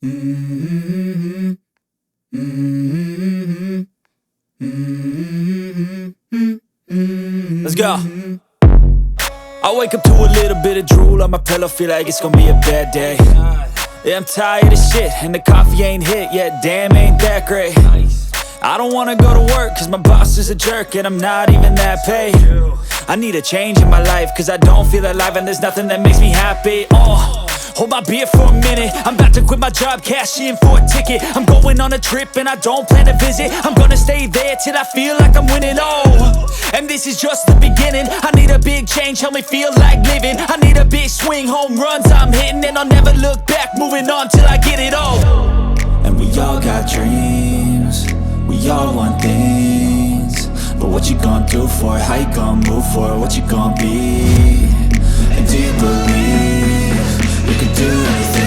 Mm-hmm. Mm-hmm. Mm-hmm. Let's go. I wake up to a little bit of drool on my pillow, feel like it's gonna be a bad day. Yeah, I'm tired of shit, and the coffee ain't hit yet, damn, ain't that great. I don't wanna go to work, cause my boss is a jerk, and I'm not even that paid. I need a change in my life, cause I don't feel alive, and there's nothing that makes me happy. Hold my beer for a minute, I'm about to quit my job, cash in for a ticket. I'm going on a trip and I don't plan to visit. I'm gonna stay there till I feel like I'm winning, and this is just the beginning. I need a big change, help me feel like living. I need a big swing, home runs I'm hitting, and I'll never look back, moving on till I get it all. And we all got dreams, we all want things, but what you gonna do for it? How you gonna move for it? What you gonna be? And do you believe you can do anything?